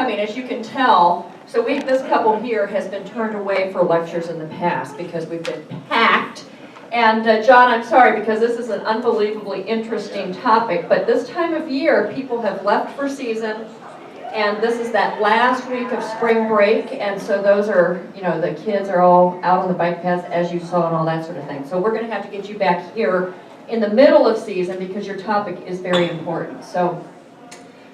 I mean, as you can tell, so this couple here has been turned away for lectures in the past because we've been packed. And John, I'm sorry because this is an unbelievably interesting topic, but this time of year, people have left for season, and this is that last week of spring break, and so those are, you know, the kids are all out on the bike paths, as you saw, and all that sort of thing. So we're going to have to get you back here in the middle of season because your topic is very important. So,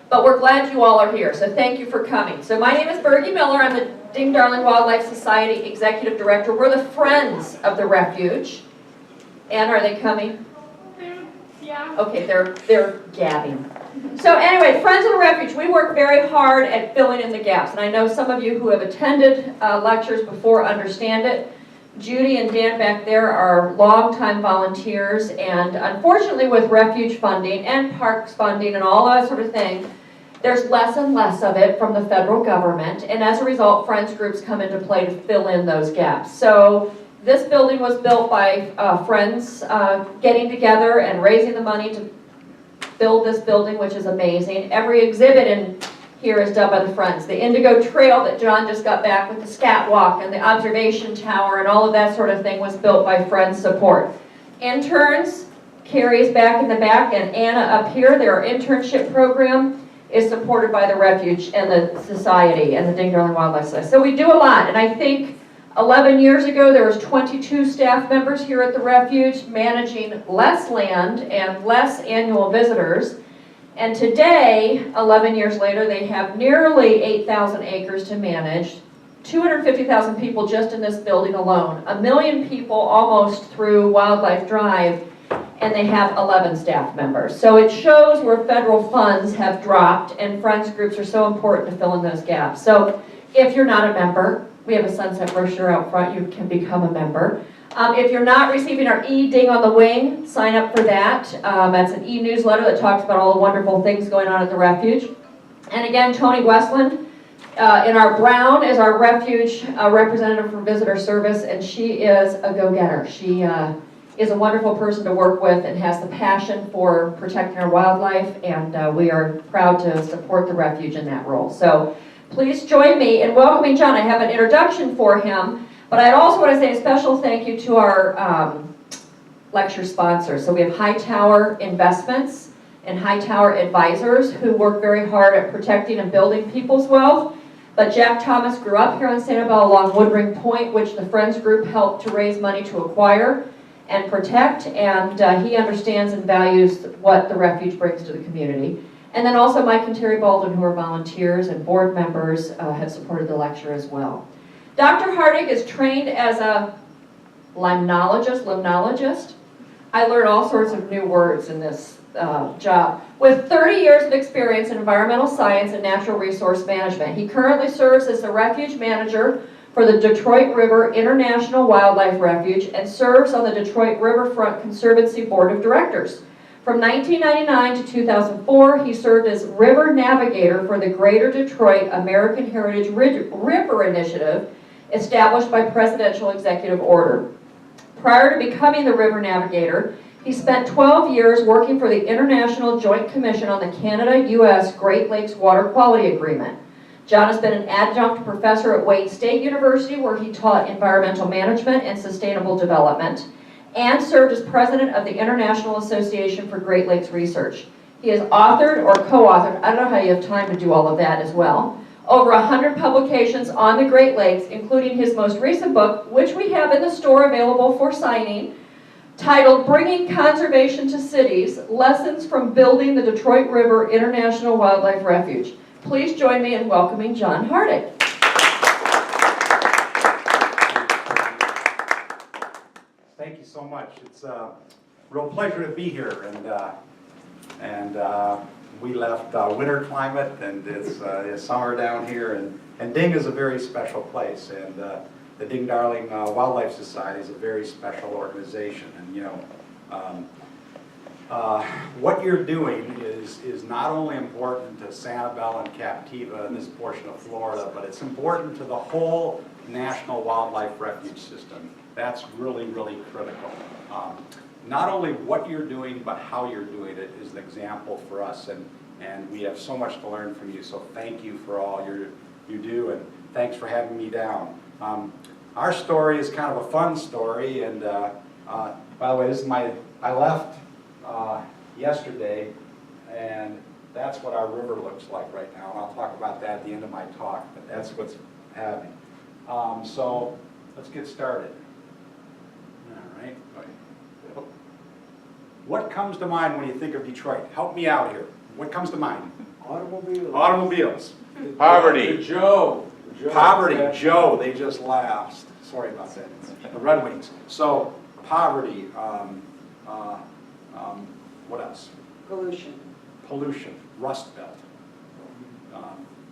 but we're glad you all are here, so thank you for coming. So my name is Bergie Miller. I'm the Ding Darling Wildlife Society Executive Director. We're the Friends of the Refuge. And are they coming? Yeah. Okay, they're gabbing. So anyway, Friends of the Refuge, we work very hard at filling in the gaps. And I know some of you who have attended lectures before understand it. Judy and Dan back there are longtime volunteers, and unfortunately with refuge funding and parks funding and all that sort of thing, there's less and less of it from the federal government, and as a result, Friends groups come into play to fill in those gaps. So this building was built by Friends getting together and raising the money to build this building, which is amazing. Every exhibit in here is done by the Friends. The Indigo Trail that John just got back with the scat walk and the observation tower and all of that sort of thing was built by Friends support. Interns, Carrie's back in the back and Anna up here, their internship program is supported by the Refuge and the Society and the Ding Darling Wildlife Society. So we do a lot, and I think 11 years ago there was 22 staff members here at the Refuge managing less land and less annual visitors. And today, 11 years later, they have nearly 8,000 acres to manage, 250,000 people just in this building alone, 1 million people almost through Wildlife Drive, and they have 11 staff members. So it shows where federal funds have dropped, and Friends groups are so important to fill in those gaps. So if you're not a member, we have a sunset brochure out front, you can become a member. If you're not receiving our e-ding on the wing, sign up for that. That's an e-newsletter that talks about all the wonderful things going on at the Refuge. And again, Tony Westland in our brown is our Refuge representative for visitor service, and she is a go-getter. She is a wonderful person to work with and has the passion for protecting our wildlife, and we are proud to support the Refuge in that role. So please join me in welcoming John. I have an introduction for him. But I also want to say a special thank you to our lecture sponsors. So we have Hightower Investments and Hightower Advisors who work very hard at protecting and building people's wealth. But Jack Thomas grew up here on Sanibel along Woodring Point, which the Friends Group helped to raise money to acquire and protect. And he understands and values what the Refuge brings to the community. And then also Mike and Terry Baldwin, who are volunteers and board members, have supported the lecture as well. Dr. Hartig is trained as a limnologist. I learned all sorts of new words in this job. With 30 years of experience in environmental science and natural resource management, he currently serves as the refuge manager for the Detroit River International Wildlife Refuge and serves on the Detroit Riverfront Conservancy Board of Directors. From 1999 to 2004, he served as river navigator for the Greater Detroit American Heritage River Initiative, established by presidential executive order. Prior to becoming the river navigator, he spent 12 years working for the International Joint Commission on the Canada-U.S. Great Lakes Water Quality Agreement. John has been an adjunct professor at Wayne State University, where he taught environmental management and sustainable development, and served as president of the International Association for Great Lakes Research. He has authored or co-authored, I don't know how you have time to do all of that as well, over 100 publications on the Great Lakes, including his most recent book, which we have in the store available for signing, titled Bringing Conservation to Cities, Lessons from Building the Detroit River International Wildlife Refuge. Please join me in welcoming John Hartig. Thank you so much. It's a real pleasure to be here, and we left winter climate, and it's summer down here, and Ding is a very special place, and the Ding Darling Wildlife Society is a very special organization, and you know, what you're doing is not only important to Sanibel and Captiva in this portion of Florida, but it's important to the whole National Wildlife Refuge system. That's really, really critical. Not only what you're doing, but how you're doing it is an example for us. And and we have so much to learn from you, so thank you for all you do, and thanks for having me down. Our story is kind of a fun story, and by the way, this is I left yesterday, and that's what our river looks like right now, and I'll talk about that at the end of my talk, but that's what's happening. So let's get started. All right. What comes to mind when you think of Detroit? Help me out here. What comes to mind? Automobiles. Automobiles. Poverty. Joe. Poverty. Joe, they just laughed. Sorry about that. The Red Wings. So, poverty. What else? Pollution. Pollution. Rust Belt.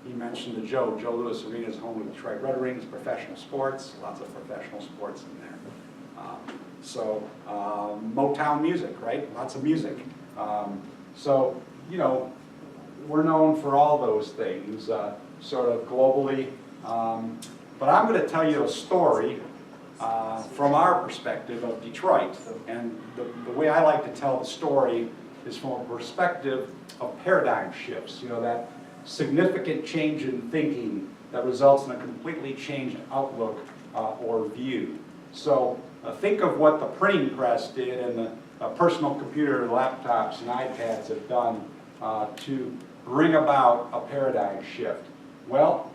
He mentioned the Joe Louis Arena is home to Detroit Red Wings, professional sports, lots of professional sports in there. Motown music, right? Lots of music. So, you know, we're known for all those things, sort of globally. But I'm going to tell you a story from our perspective of Detroit. And the way I like to tell the story is from a perspective of paradigm shifts, you know, that significant change in thinking that results in a completely changed outlook or view. So think of what the printing press did and the personal computer, laptops, and iPads have done to bring about a paradigm shift. Well,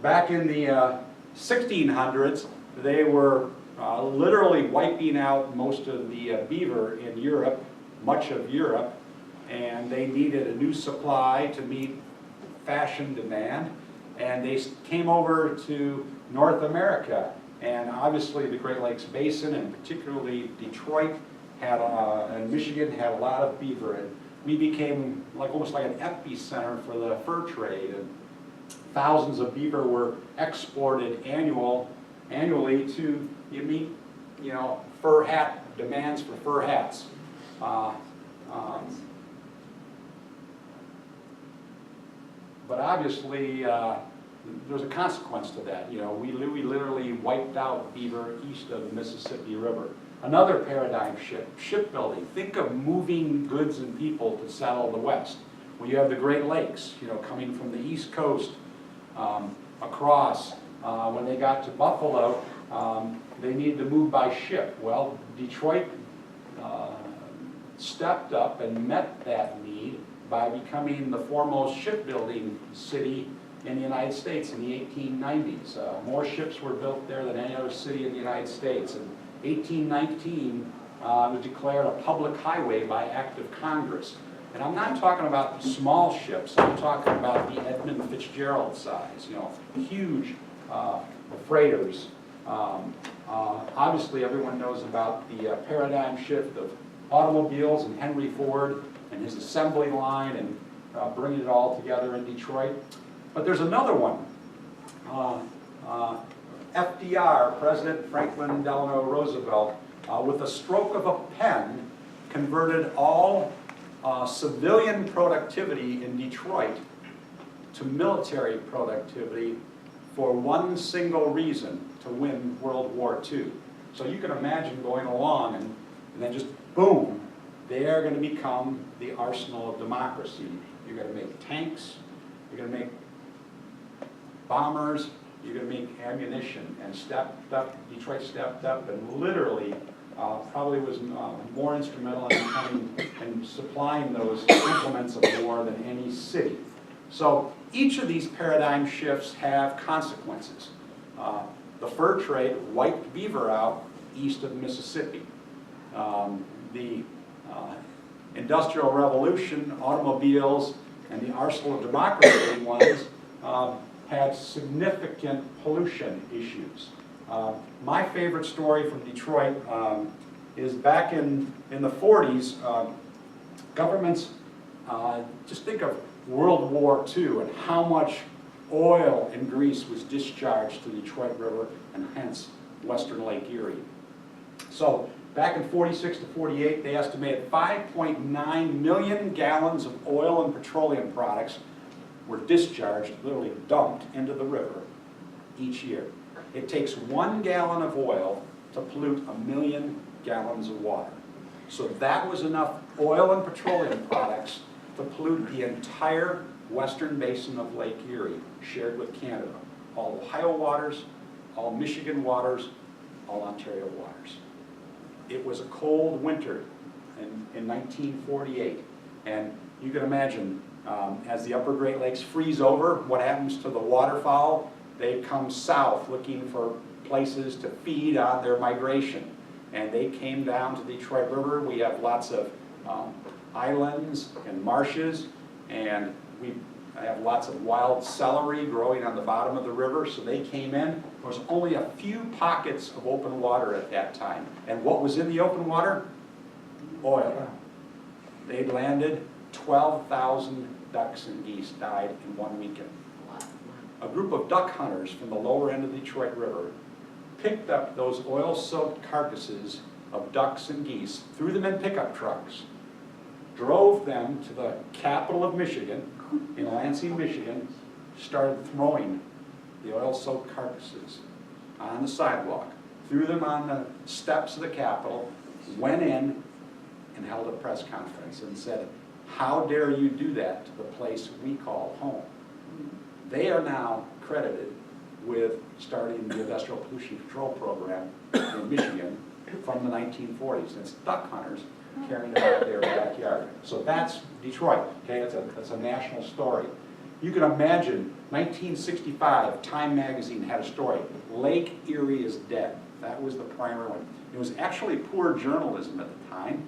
back in the 1600s, they were literally wiping out most of the beaver in Europe, much of Europe, and they needed a new supply to meet fashion demand, and they came over to North America, and obviously the Great Lakes Basin, and particularly Detroit, and Michigan had a lot of beaver, and we became almost like an epicenter for the fur trade, and thousands of beaver were exported annually to meet, you know, fur hat demands for fur hats. But obviously, there's a consequence to that. You know, we literally wiped out beaver east of the Mississippi River. Another paradigm shift, shipbuilding. Think of moving goods and people to settle the West. Well, you have the Great Lakes, you know, coming from the East Coast across. When they got to Buffalo, they needed to move by ship. Well, Detroit stepped up and met that need by becoming the foremost shipbuilding city in the United States in the 1890s. More ships were built there than any other city in the United States. In 1819, it was declared a public highway by act of Congress. And I'm not talking about small ships, I'm talking about the Edmund Fitzgerald size, you know, huge freighters. Obviously, everyone knows about the paradigm shift of automobiles and Henry Ford and his assembly line and bringing it all together in Detroit. But there's another one. FDR, President Franklin Delano Roosevelt, with a stroke of a pen, converted all civilian productivity in Detroit to military productivity for one single reason: to win World War II. So you can imagine going along and then just boom, they are going to become the arsenal of democracy. You're going to make tanks, you're going to make bombers, you're going to make ammunition, and Detroit stepped up and literally probably was more instrumental in becoming and supplying those implements of war than any city. So each of these paradigm shifts have consequences. The fur trade wiped beaver out east of the Mississippi. The Industrial Revolution, automobiles, and the arsenal of democracy ones had significant pollution issues. My favorite story from Detroit is back in the 40s, governments, just think of World War II and how much oil and grease was discharged to the Detroit River and hence western Lake Erie. So back in 46 to 48, they estimated 5.9 million gallons of oil and petroleum products were discharged, literally dumped into the river each year. It takes 1 gallon of oil to pollute 1 million gallons of water. So that was enough oil and petroleum products to pollute the entire western basin of Lake Erie, shared with Canada. All Ohio waters, all Michigan waters, all Ontario waters. It was a cold winter in 1948, and you can imagine, as the upper Great Lakes freeze over, what happens to the waterfowl? They come south looking for places to feed on their migration. And they came down to the Detroit River. We have lots of islands and marshes, and we have lots of wild celery growing on the bottom of the river, so they came in. There was only a few pockets of open water at that time. And what was in the open water? Oil. They landed, 12,000 ducks and geese died in one weekend. A group of duck hunters from the lower end of the Detroit River picked up those oil-soaked carcasses of ducks and geese, threw them in pickup trucks, drove them to the capital of Michigan, in Lansing, Michigan, started throwing the oil-soaked carcasses on the sidewalk, threw them on the steps of the Capitol, went in and held a press conference and said, "How dare you do that to the place we call home?" They are now credited with starting the Industrial Pollution Control Program in Michigan from the 1940s. It's duck hunters carrying it out of their backyard. So that's Detroit, okay? That's a national story. You can imagine, 1965, Time magazine had a story, Lake Erie is dead. That was the primary one. It was actually poor journalism at the time.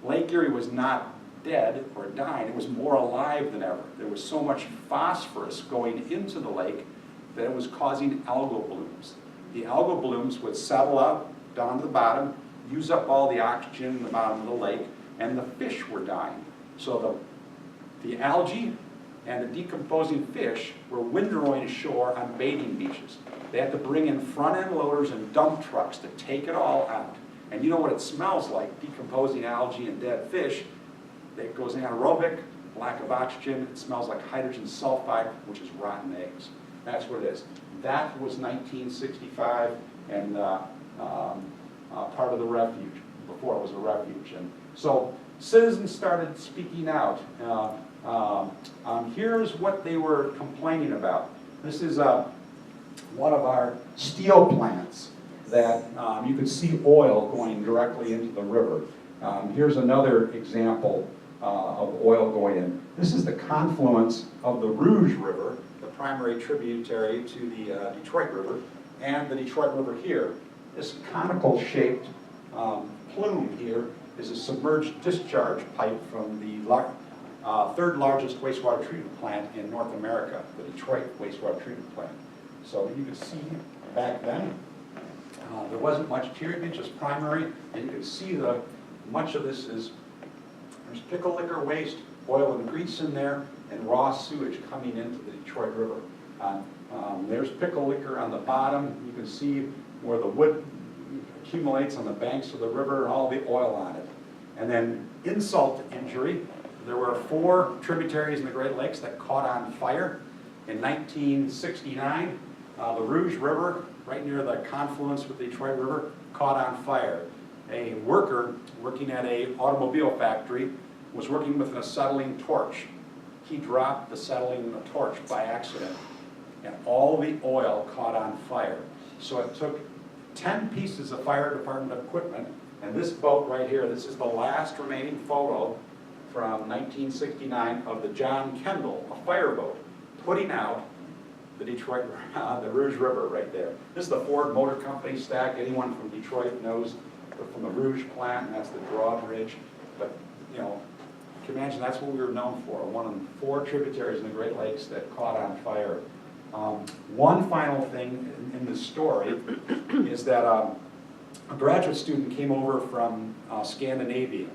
Lake Erie was not dead or dying, it was more alive than ever. There was so much phosphorus going into the lake that it was causing algal blooms. The algal blooms would settle up down to the bottom, use up all the oxygen in the bottom of the lake, and the fish were dying. So the algae and the decomposing fish were windrowing ashore on bathing beaches. They had to bring in front-end loaders and dump trucks to take it all out. And you know what it smells like, decomposing algae and dead fish? It goes anaerobic, lack of oxygen, it smells like hydrogen sulfide, which is rotten eggs. That's what it is. That was 1965 and part of the Refuge, before it was a refuge. And so citizens started speaking out. Here's what they were complaining about. This is one of our steel plants that you could see oil going directly into the river. Here's another example of oil going in. This is the confluence of the Rouge River, the primary tributary to the Detroit River, and the Detroit River here. This conical-shaped plume here is a submerged discharge pipe from the third largest wastewater treatment plant in North America, the Detroit wastewater treatment plant. So you can see back then, there wasn't much treatment, just primary, and you can see much of this is, there's pickle liquor waste, oil and grease in there, and raw sewage coming into the Detroit River. There's pickle liquor on the bottom. You can see where the wood accumulates on the banks of the river and all the oil on it. And then insult to injury, there were 4 tributaries in the Great Lakes that caught on fire. In 1969, the Rouge River, right near the confluence with the Detroit River, caught on fire. A worker working at an automobile factory was working with an acetylene torch. He dropped the acetylene in the torch by accident, and all the oil caught on fire. So it took 10 pieces of fire department equipment, and this boat right here, this is the last remaining photo from 1969 of the John Kendall, a fireboat, putting out the Detroit, the Rouge River right there. This is the Ford Motor Company stack. Anyone from Detroit knows from the Rouge plant, and that's the drawbridge. But, you know, you can imagine that's what we were known for, one of 4 tributaries in the Great Lakes that caught on fire. One final thing in this story is that a graduate student came over from Scandinavia,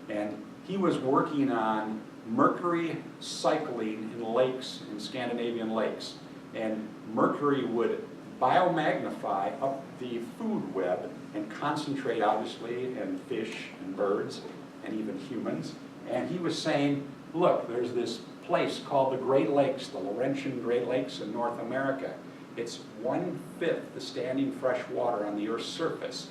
and he was working on mercury cycling in lakes, in Scandinavian lakes. And mercury would biomagnify up the food web and concentrate, obviously, in fish and birds and even humans. And he was saying, look, there's this place called the Great Lakes, the Laurentian Great Lakes in North America. It's 1/5 the standing fresh water on the Earth's surface.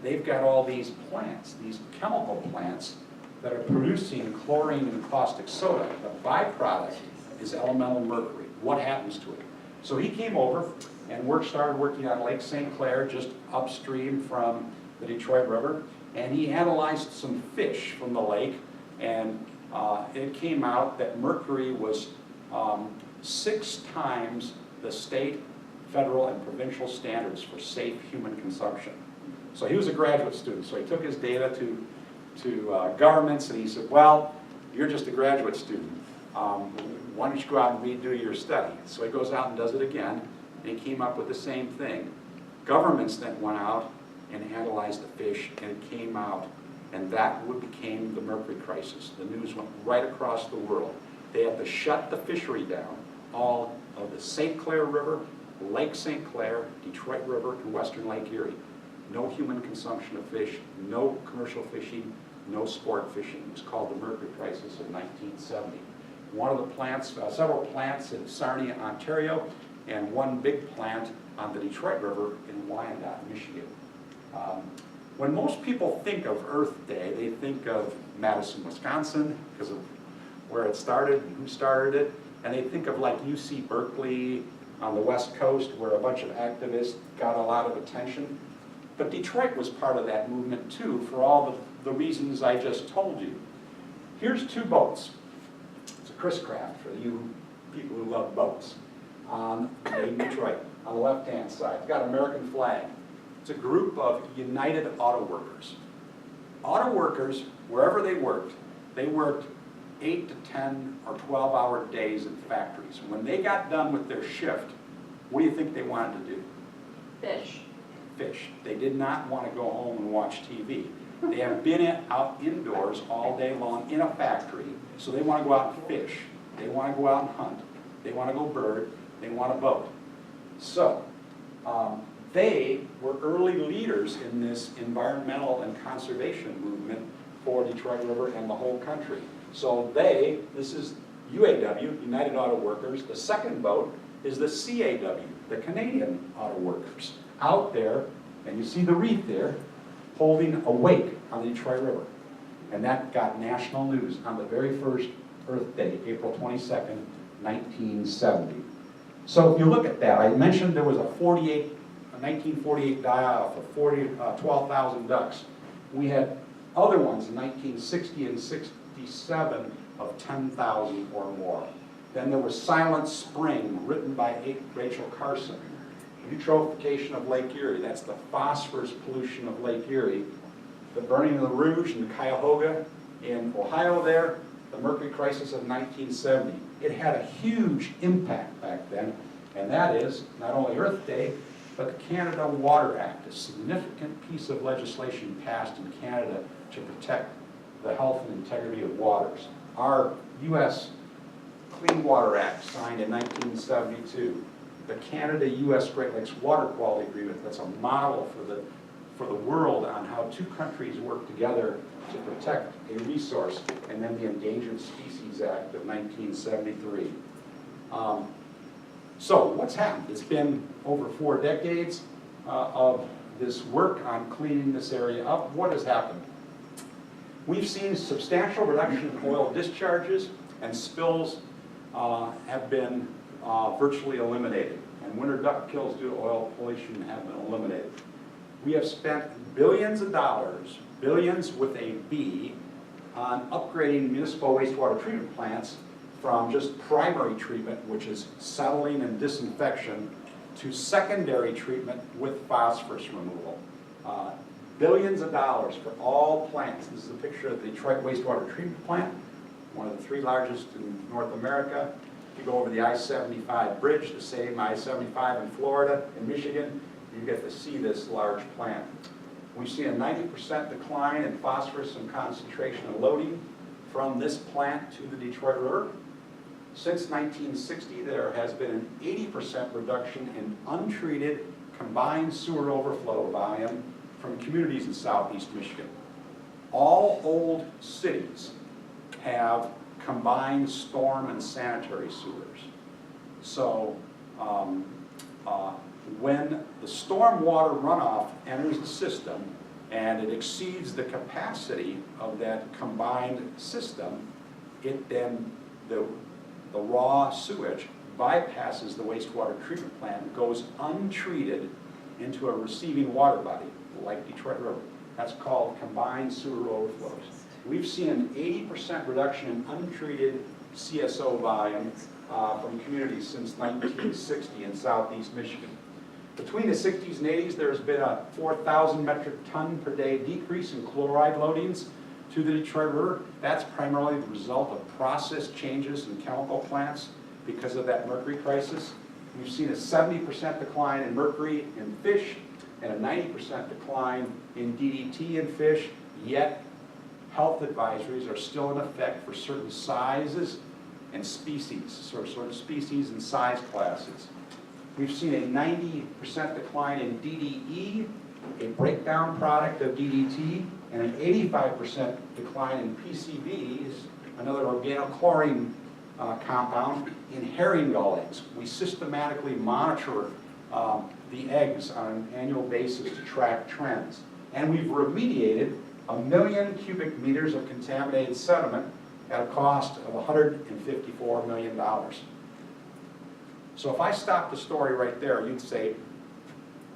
They've got all these plants, these chemical plants, that are producing chlorine and caustic soda. The byproduct is elemental mercury. What happens to it? So he came over and started working on Lake St. Clair, just upstream from the Detroit River, and he analyzed some fish from the lake, and it came out that mercury was 6 times the state, federal, and provincial standards for safe human consumption. So he was a graduate student, so he took his data to governments, and he said, well, you're just a graduate student. Why don't you go out and redo your study? So he goes out and does it again, and he came up with the same thing. Governments then went out and analyzed the fish, and it came out, and that became the Mercury Crisis. The news went right across the world. They had to shut the fishery down, all of the St. Clair River, Lake St. Clair, Detroit River, and western Lake Erie. No human consumption of fish, no commercial fishing, no sport fishing. It was called the Mercury Crisis in 1970. One of the plants, several plants in Sarnia, Ontario, and one big plant on the Detroit River in Wyandotte, Michigan. When most people think of Earth Day, they think of Madison, Wisconsin, because of where it started and who started it, and they think of like UC Berkeley on the West Coast, where a bunch of activists got a lot of attention. But Detroit was part of that movement too, for all the reasons I just told you. Here's 2 boats. It's a Chris Craft for you people who love boats. In Detroit, on the left-hand side, it's got an American flag. It's a group of United Auto Workers. Auto workers, wherever they worked 8 to 10 or 12-hour days in factories. When they got done with their shift, what do you think they wanted to do? Fish. Fish. They did not want to go home and watch TV. They have been out indoors all day long in a factory, so they want to go out and fish. They want to go out and hunt. They want to go bird. They want a boat. So they were early leaders in this environmental and conservation movement for Detroit River and the whole country. So this is UAW, United Auto Workers. The second boat is the CAW, the Canadian Auto Workers, out there, and you see the wreath there, holding a wake on the Detroit River. And that got national news on the very first Earth Day, April 22nd, 1970. So if you look at that, I mentioned there was a 1948 die-off of 12,000 ducks. We had other ones in 1960 and 67 of 10,000 or more. Then there was Silent Spring, written by Rachel Carson. Eutrophication of Lake Erie, that's the phosphorus pollution of Lake Erie. The burning of the Rouge in Cuyahoga in Ohio there, the Mercury Crisis of 1970. It had a huge impact back then, and that is not only Earth Day, but the Canada Water Act, a significant piece of legislation passed in Canada to protect the health and integrity of waters. Our U.S. Clean Water Act, signed in 1972. The Canada-U.S. Great Lakes Water Quality Agreement, that's a model for the world on how 2 countries work together to protect a resource, and then the Endangered Species Act of 1973. So what's happened? It's been over 4 decades of this work on cleaning this area up. What has happened? We've seen substantial reduction in oil discharges, and spills have been virtually eliminated, and winter duck kills due to oil pollution have been eliminated. We have spent billions of dollars, billions with a B, on upgrading municipal wastewater treatment plants from just primary treatment, which is settling and disinfection, to secondary treatment with phosphorus removal. Billions of dollars for all plants. This is a picture of the Detroit Wastewater Treatment Plant, one of the 3 largest in North America. If you go over the I-75 bridge, the same I-75 in Florida, in Michigan, you get to see this large plant. We've seen a 90% decline in phosphorus and concentration and loading from this plant to the Detroit River. Since 1960, there has been an 80% reduction in untreated combined sewer overflow volume from communities in southeast Michigan. All old cities have combined storm and sanitary sewers. So when the storm water runoff enters the system, and it exceeds the capacity of that combined system, it then, the raw sewage bypasses the wastewater treatment plant, goes untreated into a receiving water body, like Detroit River. That's called combined sewer overflows. We've seen an 80% reduction in untreated CSO volume from communities since 1960 in southeast Michigan. Between the 60s and 80s, there's been a 4,000 metric ton per day decrease in chloride loadings to the Detroit River. That's primarily the result of process changes in chemical plants because of that mercury crisis. We've seen a 70% decline in mercury in fish and a 90% decline in DDT in fish, yet health advisories are still in effect for certain sizes and species, sort of species and size classes. We've seen a 90% decline in DDE, a breakdown product of DDT, and an 85% decline in PCBs, another organochlorine compound, in herring gull eggs. We systematically monitor the eggs on an annual basis to track trends. And we've remediated 1 million cubic meters of contaminated sediment at a cost of $154 million. So if I stop the story right there, you'd say,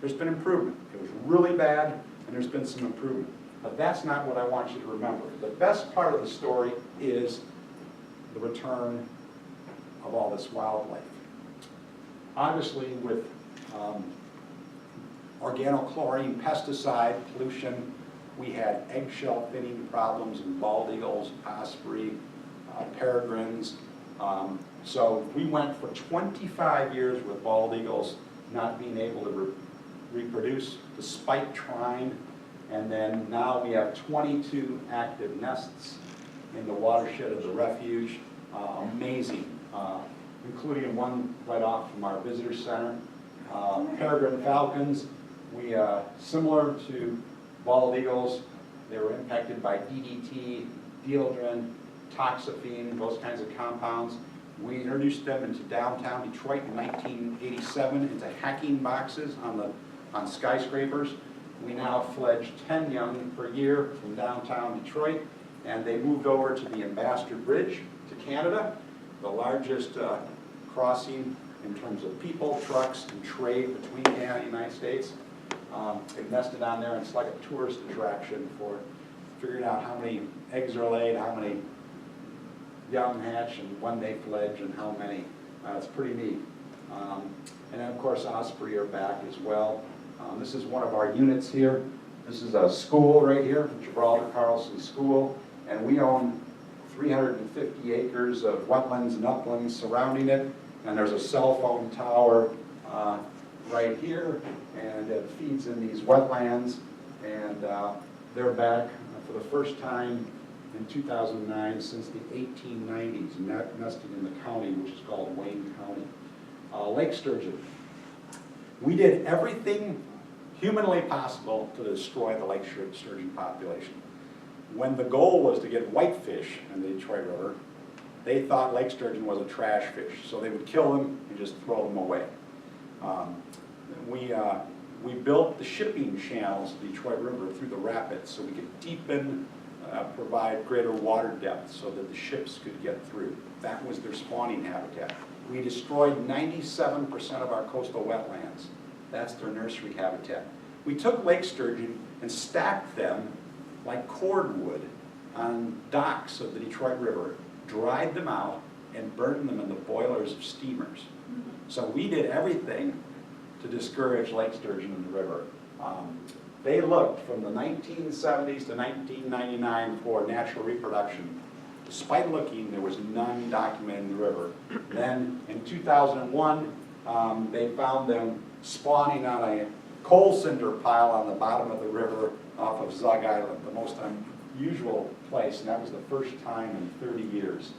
there's been improvement. It was really bad, and there's been some improvement. But that's not what I want you to remember. The best part of the story is the return of all this wildlife. Obviously, with organochlorine pesticide pollution, we had eggshell thinning problems in bald eagles, osprey, peregrines. So we went for 25 years with bald eagles not being able to reproduce despite trying, and then now we have 22 active nests in the watershed of the Refuge. Amazing, including one right off from our visitor center. Peregrine Falcons, similar to bald eagles, they were impacted by DDT, dieldrin, toxaphene, those kinds of compounds. We introduced them into downtown Detroit in 1987 into hacking boxes on skyscrapers. We now fledge 10 young per year from downtown Detroit, and they moved over to the Ambassador Bridge to Canada, the largest crossing in terms of people, trucks, and trade between Canada and the United States. They've nested on there, and it's like a tourist attraction for figuring out how many eggs are laid, how many young hatch, and when they fledge, and how many. It's pretty neat. And then, of course, osprey are back as well. This is one of our units here. This is a school right here, Gibraltar Carlson School, and we own 350 acres of wetlands and uplands surrounding it, and there's a cell phone tower right here, and it feeds in these wetlands, and they're back for the first time in 2009 since the 1890s, nesting in the county, which is called Wayne County. Lake Sturgeon. We did everything humanly possible to destroy the lake sturgeon population. When the goal was to get whitefish in the Detroit River, they thought lake sturgeon was a trash fish, so they would kill them and just throw them away. We built the shipping channels to the Detroit River through the rapids so we could deepen, provide greater water depth so that the ships could get through. That was their spawning habitat. We destroyed 97% of our coastal wetlands. That's their nursery habitat. We took lake sturgeon and stacked them like cordwood on docks of the Detroit River, dried them out, and burnt them in the boilers of steamers. So we did everything to discourage lake sturgeon in the river. They looked from the 1970s to 1999 for natural reproduction. Despite looking, there was none documented in the river. Then in 2001, they found them spawning on a coal cinder pile on the bottom of the river off of Zug Island, the most unusual place, and that was the first time in 30 years.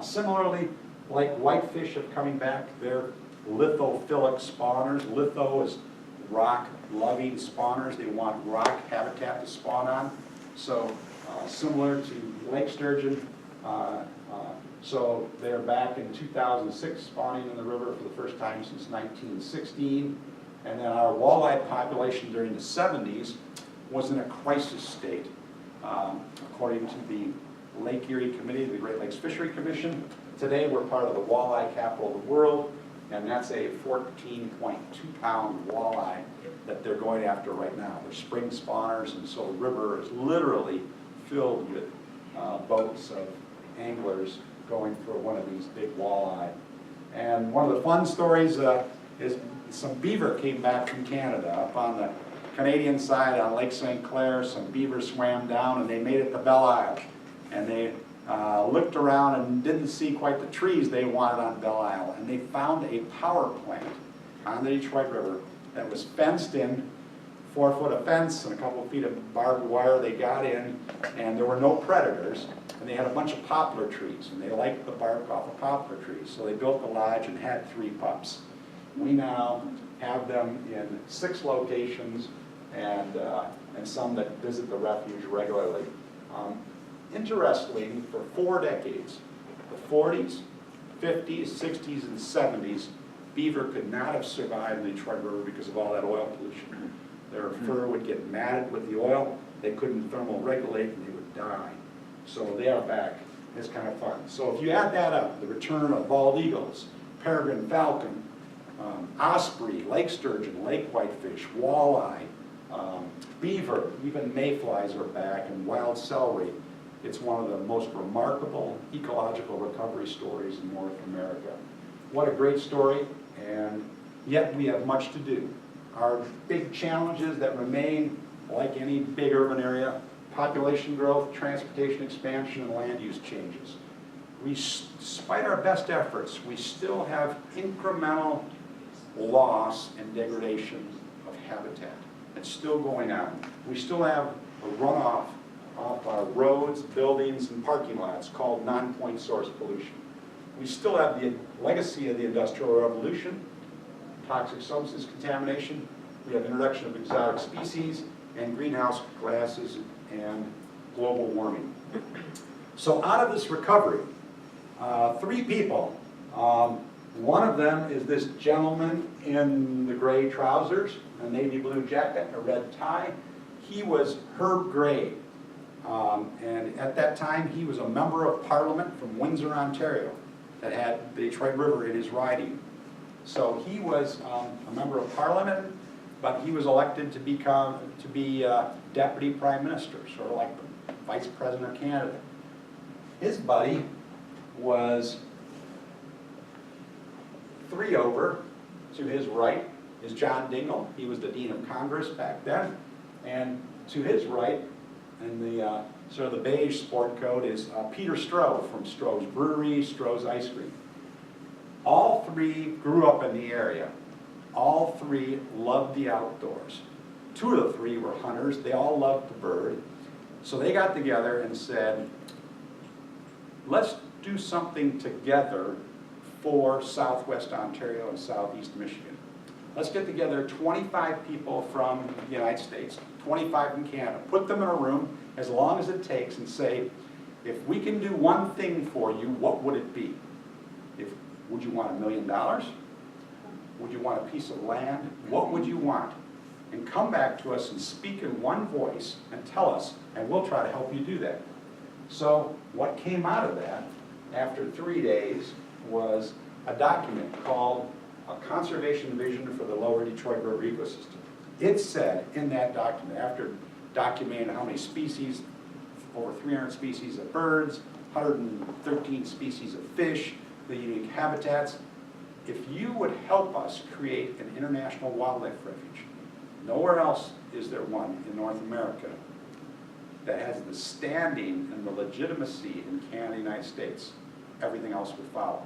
Similarly, like whitefish have coming back, they're lithophilic spawners. Litho is rock-loving spawners. They want rock habitat to spawn on. So similar to lake sturgeon, so they're back in 2006 spawning in the river for the first time since 1916. And then our walleye population during the 70s was in a crisis state. According to the Lake Erie Committee, the Great Lakes Fishery Commission, today we're part of the walleye capital of the world, and that's a 14.2-pound walleye that they're going after right now. They're spring spawners, and so the river is literally filled with boats of anglers going for one of these big walleye. And one of the fun stories is some beaver came back from Canada. Up on the Canadian side on Lake St. Clair, some beaver swam down and they made it to Belle Isle. And they looked around and didn't see quite the trees they wanted on Belle Isle. And they found a power plant on the Detroit River that was fenced in, 4 foot of fence and a couple of feet of barbed wire. They got in and there were no predators. And they had a bunch of poplar trees, and they liked the bark off of poplar trees. So they built the lodge and had 3 pups. We now have them in 6 locations and some that visit the refuge regularly. Interestingly, for 4 decades, the 40s, 50s, 60s, and 70s, beaver could not have survived the Detroit River because of all that oil pollution. Their fur would get matted with the oil, they couldn't thermal regulate, and they would die. So they are back. It's kind of fun. So if you add that up, the return of bald eagles, peregrine falcon, osprey, lake sturgeon, lake whitefish, walleye, beaver, even mayflies are back, and wild celery. It's one of the most remarkable ecological recovery stories in North America. What a great story, and yet we have much to do. Our big challenges that remain, like any big urban area, population growth, transportation expansion, and land use changes. Despite our best efforts, we still have incremental loss and degradation of habitat. It's still going on. We still have a runoff off our roads, buildings, and parking lots called non-point source pollution. We still have the legacy of the Industrial Revolution, toxic substance contamination. We have introduction of exotic species and greenhouse gases and global warming. So out of this recovery, 3 people. One of them is this gentleman in the gray trousers, a navy blue jacket, a red tie. He was Herb Gray. And at that time, he was a member of Parliament from Windsor, Ontario, that had the Detroit River in his riding. So he was a member of Parliament, but he was elected to be Deputy Prime Minister, sort of like the Vice President of Canada. His buddy was 3 over to his right is John Dingell. He was the Dean of Congress back then. And to his right, in the sort of the beige sport coat, is Peter Stroh from Stroh's Brewery, Stroh's Ice Cream. All 3 grew up in the area. All 3 loved the outdoors. 2 of the 3 were hunters. They all loved the bird. So they got together and said, let's do something together for Southwest Ontario and Southeast Michigan. Let's get together 25 people from the United States, 25 from Canada, put them in a room as long as it takes and say, if we can do one thing for you, what would it be? Would you want $1 million? Would you want a piece of land? What would you want? And come back to us and speak in one voice and tell us, and we'll try to help you do that. So what came out of that after 3 days was a document called A Conservation Vision for the Lower Detroit River Ecosystem. It said in that document, after documenting how many species, over 300 species of birds, 113 species of fish, the unique habitats, if you would help us create an international wildlife refuge, nowhere else is there one in North America that has the standing and the legitimacy in Canada and the United States, everything else would follow.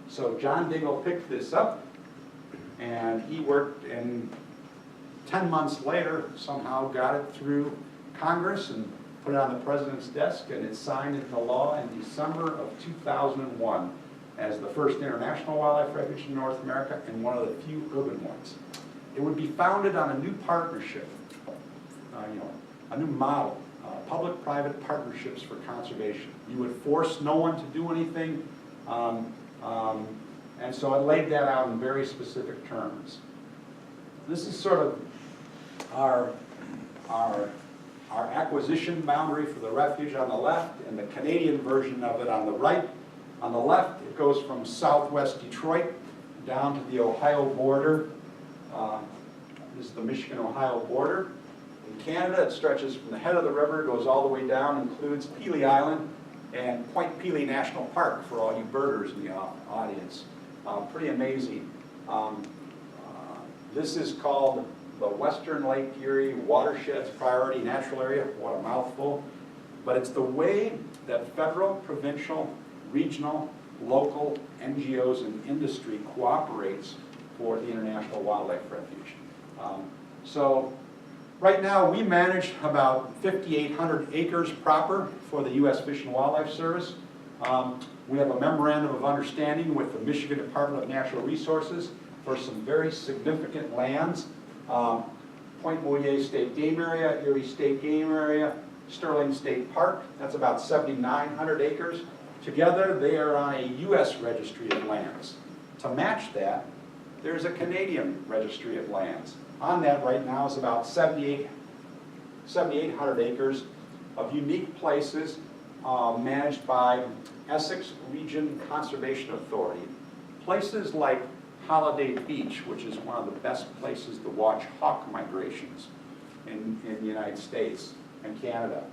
So John Dingell picked this up, and he worked, and 10 months later, somehow got it through Congress and put it on the president's desk, and it's signed into law in December of 2001 as the first international wildlife refuge in North America and one of the few urban ones. It would be founded on a new partnership, a new model, public-private partnerships for conservation. You would force no one to do anything, and so I laid that out in very specific terms. This is sort of our our acquisition boundary for the refuge on the left and the Canadian version of it on the right. On the left, it goes from southwest Detroit down to the Ohio border. This is the Michigan-Ohio border. In Canada, it stretches from the head of the river, goes all the way down, includes Pelee Island and Point Pelee National Park for all you birders in the audience. Pretty amazing. This is called the Western Lake Erie Watersheds Priority Natural Area. What a mouthful. But it's the way that federal, provincial, regional, local NGOs and industry cooperates for the International Wildlife Refuge. So right now we manage about 5,800 acres proper for the U.S. Fish and Wildlife Service. We have a memorandum of understanding with the Michigan Department of Natural Resources for some very significant lands. Point Mouillet State Game Area, Erie State Game Area, Sterling State Park, that's about 7,900 acres. Together they are on a U.S. Registry of Lands. To match that, there's a Canadian Registry of Lands. On that right now is about 7,800 acres of unique places managed by Essex Region Conservation Authority. Places like Holiday Beach, which is one of the best places to watch hawk migrations in the United States and Canada.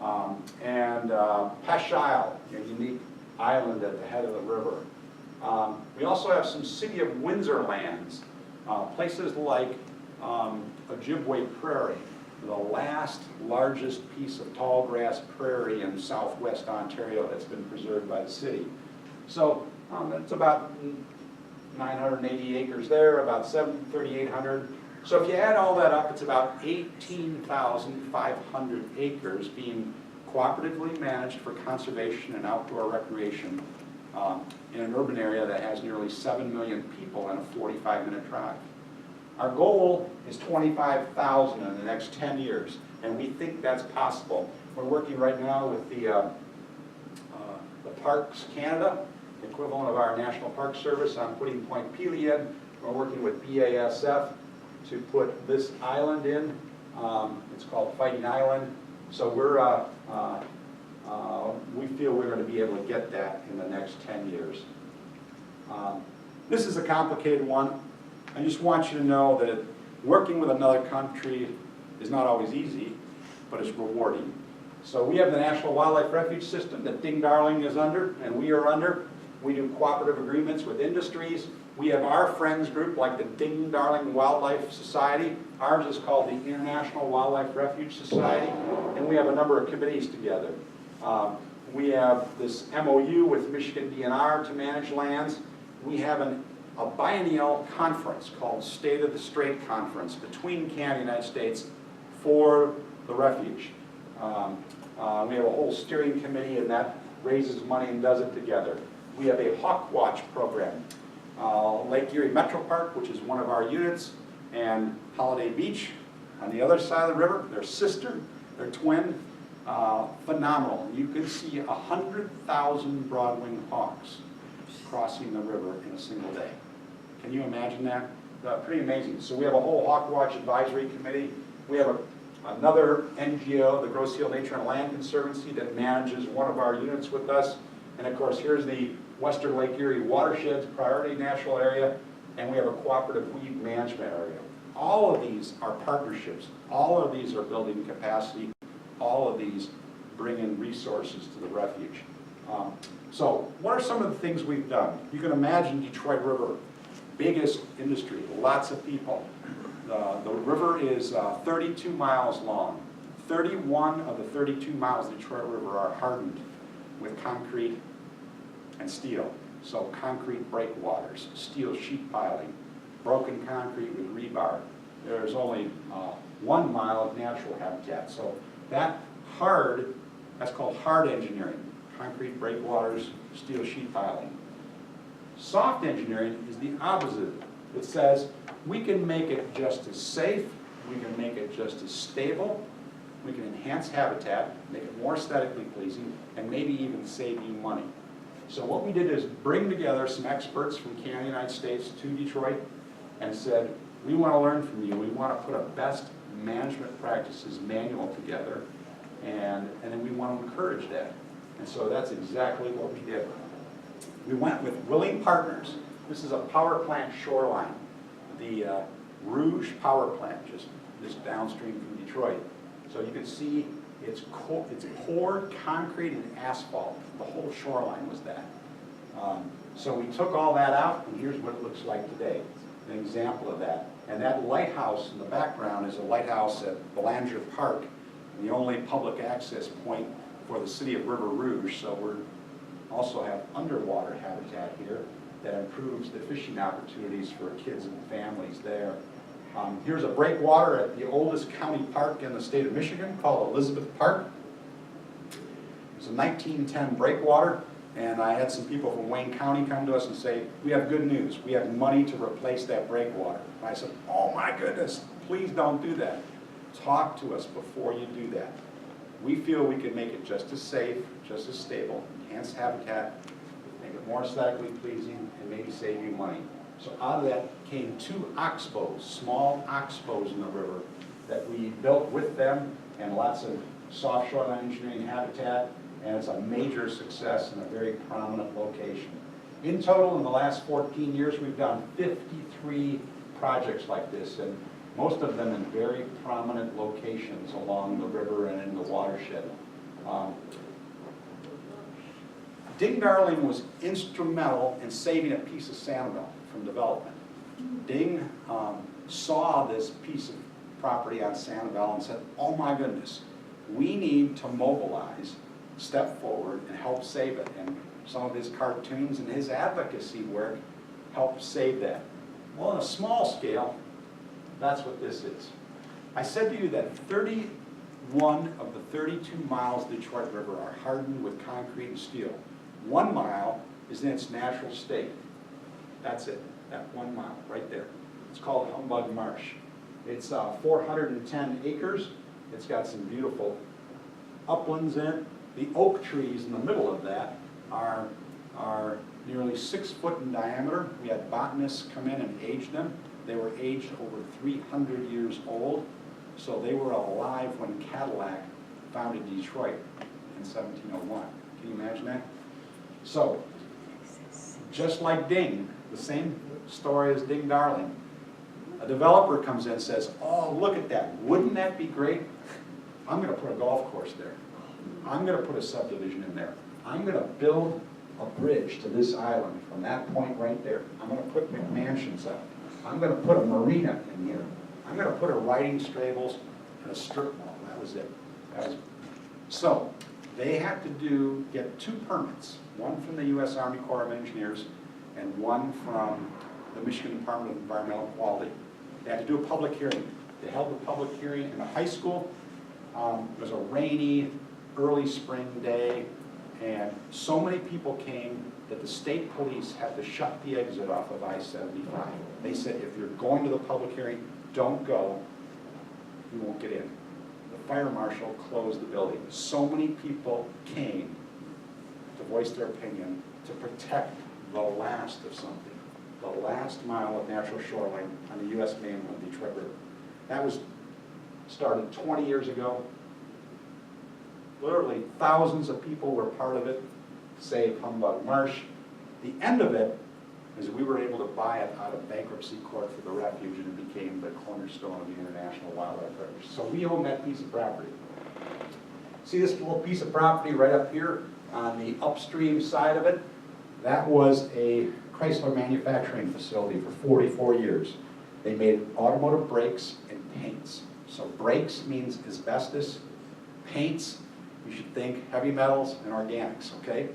Pesh Isle, a unique island at the head of the river. We also have some City of Windsor lands, places like Ojibwe Prairie, the last largest piece of tall grass prairie in southwest Ontario that's been preserved by the city. So it's about 980 acres there, about 3,800. So if you add all that up, it's about 18,500 acres being cooperatively managed for conservation and outdoor recreation in an urban area that has nearly 7 million people in a 45-minute drive. Our goal is 25,000 in the next 10 years, and we think that's possible. We're working right now with the Parks Canada, equivalent of our National Park Service, on putting Point Pelee in. We're working with BASF to put this island in. It's called Fighting Island. So we feel we're going to be able to get that in the next 10 years. This is a complicated one. I just want you to know that working with another country is not always easy, but it's rewarding. So we have the National Wildlife Refuge System that Ding Darling is under, and we are under. We do cooperative agreements with industries. We have our friends group like the Ding Darling Wildlife Society. Ours is called the International Wildlife Refuge Society, and we have a number of committees together. We have this MOU with Michigan DNR to manage lands. We have a biennial conference called State of the Strait Conference between Canada and the United States for the refuge. We have a whole steering committee, and that raises money and does it together. We have a Hawk Watch program. Lake Erie Metro Park, which is one of our units, and Holiday Beach on the other side of the river. They're sister, they're twin, phenomenal. You could see 100,000 broad-winged hawks crossing the river in a single day. Can you imagine that? Pretty amazing. So we have a whole Hawk Watch advisory committee. We have another NGO, the Grosse Ile Nature and Land Conservancy, that manages one of our units with us. And of course, here's the Western Lake Erie Watersheds Priority Natural Area, and we have a cooperative weed management area. All of these are partnerships. All of these are building capacity. All of these bring in resources to the refuge. So what are some of the things we've done? You can imagine Detroit River, biggest industry, lots of people. The river is 32 miles long. 31 of the 32 miles of the Detroit River are hardened with concrete and steel. So concrete breakwaters, steel sheet piling, broken concrete with rebar. There's only 1 mile of natural habitat. So that's called hard engineering. Concrete breakwaters, steel sheet piling. Soft engineering is the opposite. It says we can make it just as safe, we can make it just as stable, we can enhance habitat, make it more aesthetically pleasing, and maybe even save you money. So what we did is bring together some experts from Canada, United States to Detroit and said, we want to learn from you. We want to put a best management practices manual together, and then we want to encourage that. And so that's exactly what we did. We went with willing partners. This is a power plant shoreline, the Refuge power plant, just downstream from Detroit. So you can see it's poured concrete and asphalt. The whole shoreline was that. So we took all that out, and here's what it looks like today. An example of that. And that lighthouse in the background is a lighthouse at Belanger Park, the only public access point for the city of River Rouge. So we also have underwater habitat here that improves the fishing opportunities for kids and families there. Here's a breakwater at the oldest county park in the state of Michigan called Elizabeth Park. It's a 1910 breakwater, and I had some people from Wayne County come to us and say, we have good news. We have money to replace that breakwater. And I said, oh my goodness, please don't do that. Talk to us before you do that. We feel we can make it just as safe, just as stable, enhance habitat, make it more aesthetically pleasing, and maybe save you money. So out of that came 2 oxbows, small oxbows in the river that we built with them, and lots of soft shoreline engineering habitat, and it's a major success in a very prominent location. In total, in the last 14 years, we've done 53 projects like this, and most of them in very prominent locations along the river and in the watershed. Ding Darling was instrumental in saving a piece of Sanibel from development. Ding saw this piece of property on Sanibel and said, oh my goodness, we need to mobilize, step forward, and help save it. And some of his cartoons and his advocacy work helped save that. Well, on a small scale, that's what this is. I said to you that 31 of the 32 miles of the Detroit River are hardened with concrete and steel. 1 mile is in its natural state. That's it, that 1 mile right there. It's called Humbug Marsh. It's 410 acres. It's got some beautiful uplands in it. The oak trees in the middle of that are nearly 6 foot in diameter. We had botanists come in and age them. They were aged over 300 years old, so they were alive when Cadillac founded Detroit in 1701. Can you imagine that? So, just like Ding, the same story as Ding Darling, a developer comes in and says, oh, look at that, wouldn't that be great? I'm going to put a golf course there. I'm going to put a subdivision in there. I'm going to build a bridge to this island from that point right there. I'm going to put McMansions up. I'm going to put a marina in here. I'm going to put a riding stables and a strip mall. That was it. So they had to get 2 permits, one from the U.S. Army Corps of Engineers and one from the Michigan Department of Environmental Quality. They had to do a public hearing. They held the public hearing in a high school. It was a rainy, early spring day, and so many people came that the state police had to shut the exit off of I-75. They said, if you're going to the public hearing, don't go, you won't get in. The fire marshal closed the building. So many people came to voice their opinion to protect the last of something, the last mile of natural shoreline on the U.S. mainland, Detroit River. That was started 20 years ago. Literally thousands of people were part of it, save Humbug Marsh. The end of it is we were able to buy it out of bankruptcy court for the Refuge, and it became the cornerstone of the International Wildlife Refuge. So we own that piece of property. See this little piece of property right up here on the upstream side of it? That was a Chrysler manufacturing facility for 44 years. They made automotive brakes and paints. So brakes means asbestos, paints, you should think heavy metals and organics, okay?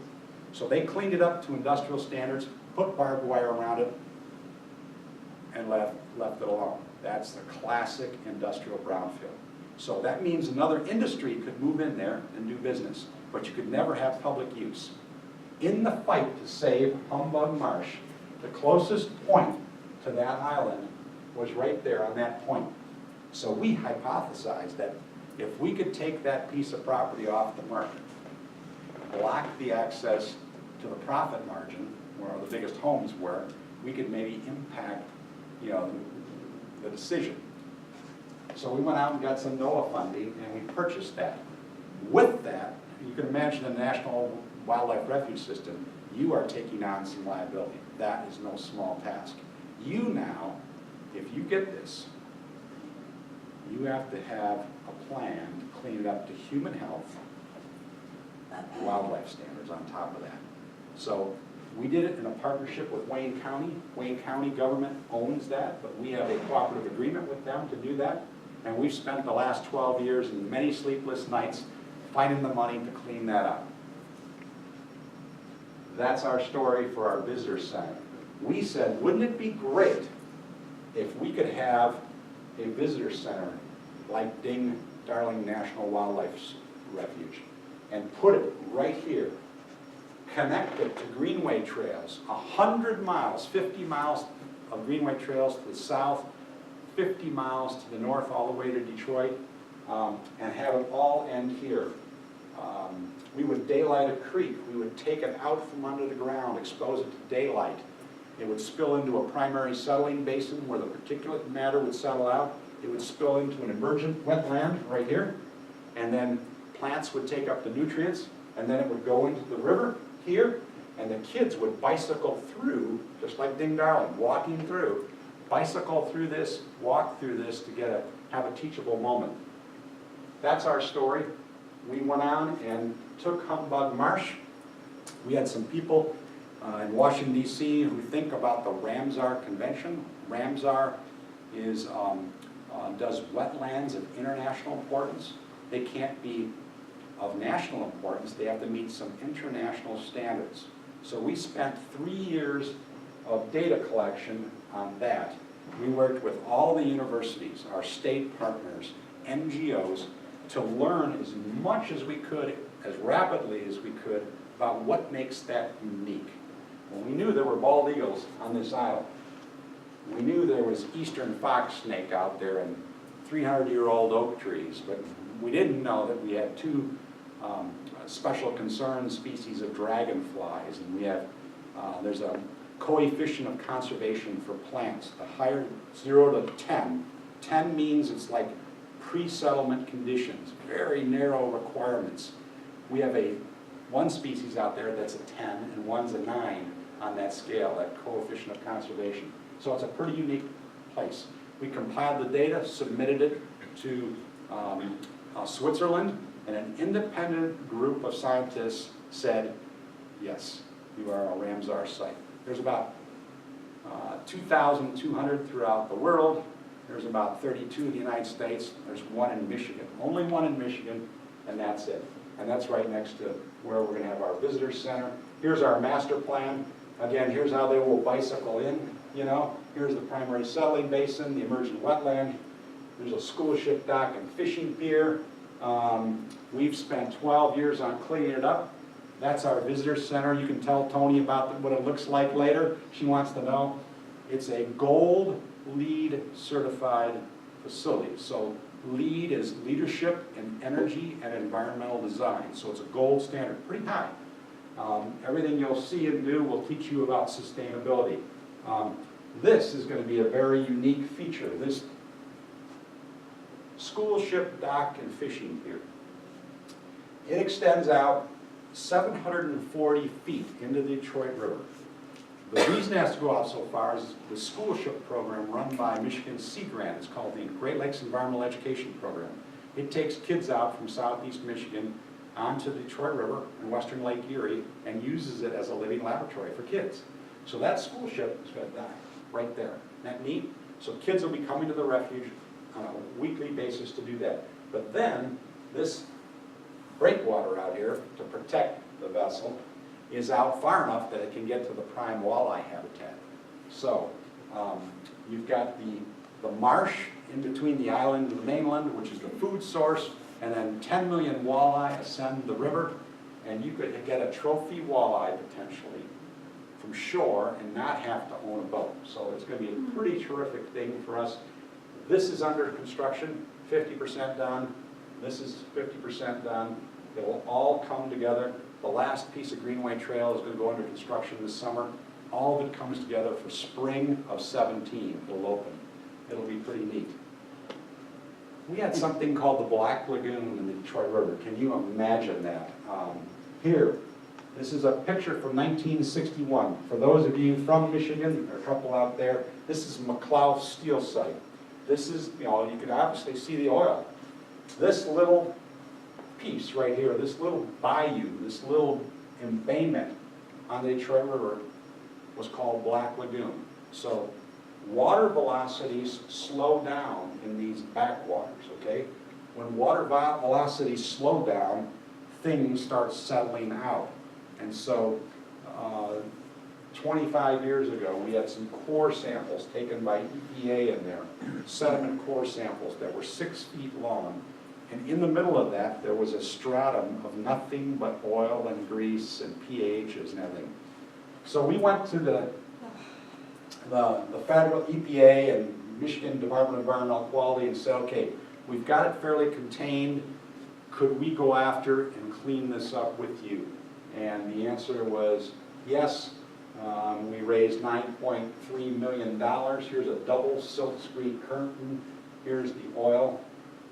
So they cleaned it up to industrial standards, put barbed wire around it, and left it alone. That's the classic industrial brownfield. So that means another industry could move in there and do business, but you could never have public use. In the fight to save Humbug Marsh, the closest point to that island was right there on that point. So we hypothesized that if we could take that piece of property off the market, block the access to the profit margin, where the biggest homes were, we could maybe impact, the decision. So we went out and got some NOAA funding, and we purchased that. With that, you can imagine the National Wildlife Refuge System, you are taking on some liability. That is no small task. You now, if you get this, you have to have a plan to clean it up to human health, wildlife standards on top of that. So we did it in a partnership with Wayne County. Wayne County government owns that, but we have a cooperative agreement with them to do that. And we've spent the last 12 years and many sleepless nights finding the money to clean that up. That's our story for our visitor center. We said, wouldn't it be great if we could have a visitor center like Ding Darling National Wildlife Refuge and put it right here, connect it to greenway trails, 100 miles, 50 miles of greenway trails to the south, 50 miles to the north all the way to Detroit, and have it all end here. We would daylight a creek. We would take it out from under the ground, expose it to daylight. It would spill into a primary settling basin where the particulate matter would settle out. It would spill into an emergent wetland right here, and then plants would take up the nutrients, and then it would go into the river here, and the kids would bicycle through, just like Ding Darling, walking through, bicycle through this, walk through this to have a teachable moment. That's our story. We went on and took Humbug Marsh. We had some people in Washington, D.C. who think about the Ramsar Convention. Ramsar does wetlands of international importance. They can't be of national importance. They have to meet some international standards. So we spent 3 years of data collection on that. We worked with all the universities, our state partners, NGOs, to learn as much as we could, as rapidly as we could, about what makes that unique. Well, we knew there were bald eagles on this island. We knew there was eastern fox snake out there and 300-year-old oak trees, but we didn't know that we had two special concern species of dragonflies, and we have, there's a coefficient of conservation for plants. The higher, 0 to 10. 10 means it's like pre-settlement conditions, very narrow requirements. We have one species out there that's a 10 and one's a 9 on that scale, that coefficient of conservation. So it's a pretty unique place. We compiled the data, submitted it to Switzerland, and an independent group of scientists said, yes, you are a Ramsar site. There's about 2,200 throughout the world. There's about 32 in the United States. There's one in Michigan. Only one in Michigan, and that's it. And that's right next to where we're going to have our visitor center. Here's our master plan. Again, here's how they will bicycle in, you know. Here's the primary settling basin, the emergent wetland. There's a school ship dock and fishing pier. We've spent 12 years on cleaning it up. That's our visitor center. You can tell Tony about what it looks like later. She wants to know. It's a gold LEED certified facility. So LEED is leadership in energy and environmental design. So it's a gold standard, pretty high. Everything you'll see and do will teach you about sustainability. This is going to be a very unique feature. This school ship dock and fishing pier. It extends out 740 feet into the Detroit River. The reason it has to go out so far is the school ship program run by Michigan Sea Grant. It's called the Great Lakes Environmental Education Program. It takes kids out from southeast Michigan onto the Detroit River and western Lake Erie and uses it as a living laboratory for kids. So that school ship is going to die right there. Isn't that neat? So kids will be coming to the refuge on a weekly basis to do that. But then this breakwater out here to protect the vessel is out far enough that it can get to the prime walleye habitat. So you've got the marsh in between the island and the mainland, which is the food source, and then 10 million walleye ascend the river, and you could get a trophy walleye potentially from shore and not have to own a boat. So it's going to be a pretty terrific thing for us. This is under construction, 50% done. This is 50% done. It will all come together. The last piece of Greenway Trail is going to go under construction this summer. All of it comes together for spring of 17. It'll open. It'll be pretty neat. we had something called the Black Lagoon in the Detroit River. Can you imagine that? Here, this is a picture from 1961. For those of you from Michigan, there are a couple out there, this is McLeod Steel Site. This is, you know, you can obviously see the oil. This little piece right here, this little bayou, this little embayment on the Detroit River was called Black Lagoon. So water velocities slow down in these backwaters, okay? When water velocities slow down, things start settling out. And so 25 years ago, we had some core samples taken by EPA in there, sediment core samples that were 6 feet long. And in the middle of that, there was a stratum of nothing but oil and grease and pHs and everything. So we went to the federal EPA and Michigan Department of Environmental Quality and said, okay, we've got it fairly contained. Could we go after and clean this up with you? And the answer was yes. We raised $9.3 million. Here's a double silk screen curtain. Here's the oil.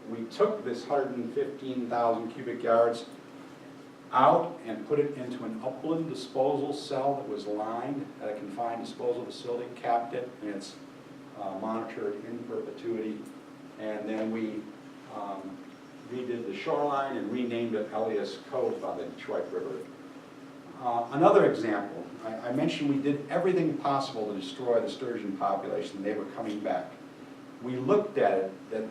We took this 115,000 cubic yards out and put it into an upland disposal cell that was lined at a confined disposal facility, capped it, and it's monitored in perpetuity. And then we redid the shoreline and renamed it Elias Cove on the Detroit River. Another example, I mentioned we did everything possible to destroy the sturgeon population. They were coming back. We looked at it that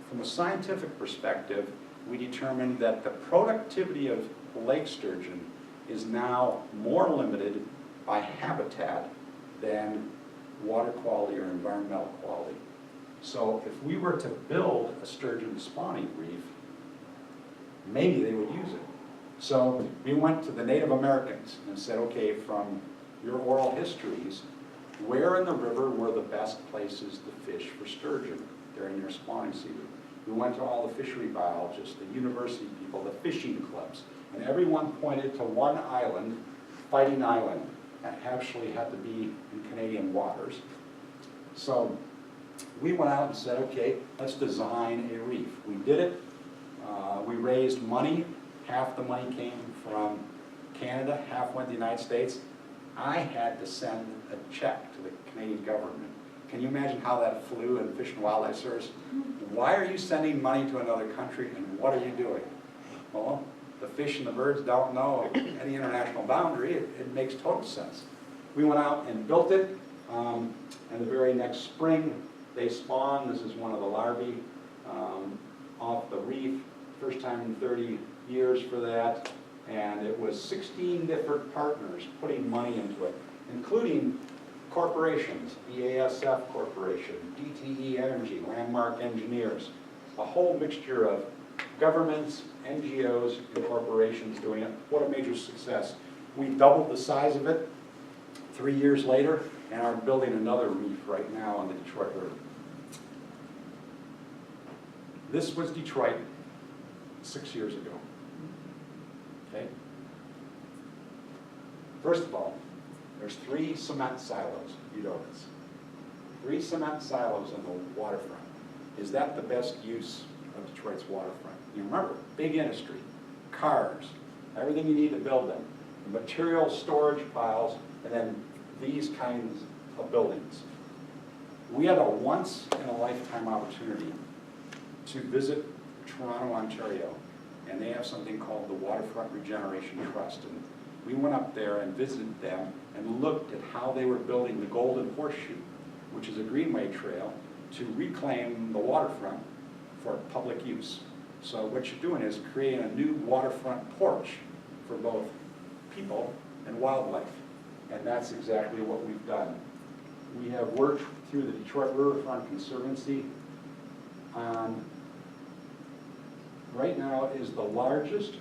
from a scientific perspective, we determined that the productivity of lake sturgeon is now more limited by habitat than water quality or environmental quality. So if we were to build a sturgeon spawning reef, maybe they would use it. So we went to the Native Americans and said, okay, from your oral histories, where in the river were the best places to fish for sturgeon during their spawning season? We went to all the fishery biologists, the university people, the fishing clubs, and everyone pointed to one island, Fighting Island, that actually had to be in Canadian waters. So we went out and said, okay, let's design a reef. We did it. We raised money. Half the money came from Canada, half went to the United States. I had to send a check to the Canadian government. Can you imagine how that flew in Fish and Wildlife Service? Why are you sending money to another country and what are you doing? Well, the fish and the birds don't know any international boundary. It makes total sense. We went out and built it, and the very next spring they spawned. This is one of the larvae off the reef. First time in 30 years for that, and it was 16 different partners putting money into it, including corporations, BASF Corporation, DTE Energy, Landmark Engineers, a whole mixture of governments, NGOs, and corporations doing it. What a major success. We doubled the size of it 3 years later and are building another reef right now on the Detroit River. This was Detroit 6 years ago. Okay? First of all, there's 3 cement silos, you know this. 3 cement silos on the waterfront. Is that the best use of Detroit's waterfront? You remember, big industry, cars, everything you need to build them, the material storage piles, and then these kinds of buildings. We had a once-in-a-lifetime opportunity to visit Toronto, Ontario, and they have something called the Waterfront Regeneration Trust. And we went up there and visited them and looked at how they were building the Golden Horseshoe, which is a greenway trail, to reclaim the waterfront for public use. So what you're doing is creating a new waterfront porch for both people and wildlife. And that's exactly what we've done. We have worked through the Detroit Riverfront Conservancy on, right now, is the largest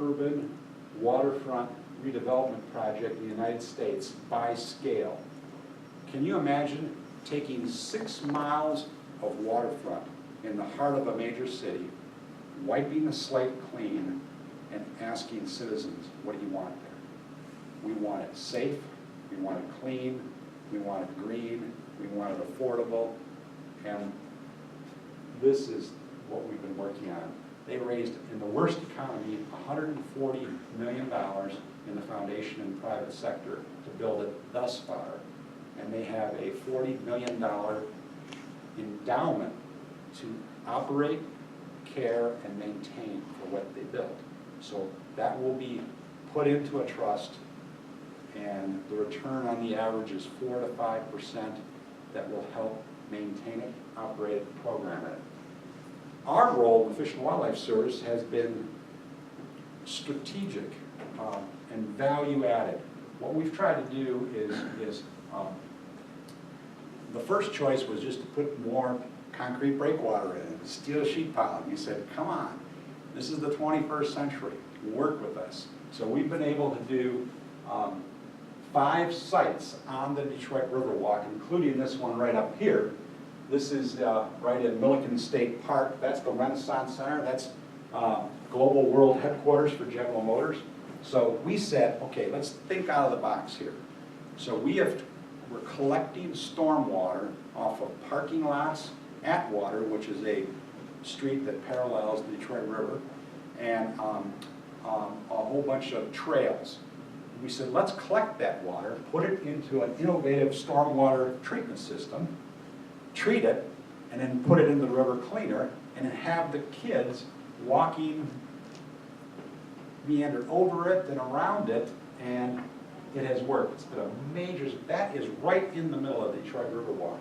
urban waterfront redevelopment project in the United States by scale. Can you imagine taking 6 miles of waterfront in the heart of a major city, wiping the slate clean, and asking citizens, what do you want there? We want it safe, we want it clean, we want it green, we want it affordable, and this is what we've been working on. They raised, in the worst economy, $140 million in the foundation and private sector to build it thus far. And they have a $40 million endowment to operate, care, and maintain for what they built. So that will be put into a trust, and the return on the average is 4 to 5% that will help maintain it, operate it, program it. Our role in the Fish and Wildlife Service has been strategic and value added. What we've tried to do is the first choice was just to put more concrete breakwater in, steel sheet pile. And we said, come on, this is the 21st century, work with us. So we've been able to do 5 sites on the Detroit Riverwalk, including this one right up here. This is right in Milliken State Park. That's the Renaissance Center. That's Global World Headquarters for General Motors. So we said, okay, let's think out of the box here. So we're collecting stormwater off of parking lots at Water, which is a street that parallels the Detroit River, and a whole bunch of trails. We said, let's collect that water, put it into an innovative stormwater treatment system, treat it, and then put it in the river cleaner, and then have the kids walking, meander over it and around it, and it has worked. It's been a major, that is right in the middle of the Detroit Riverwalk.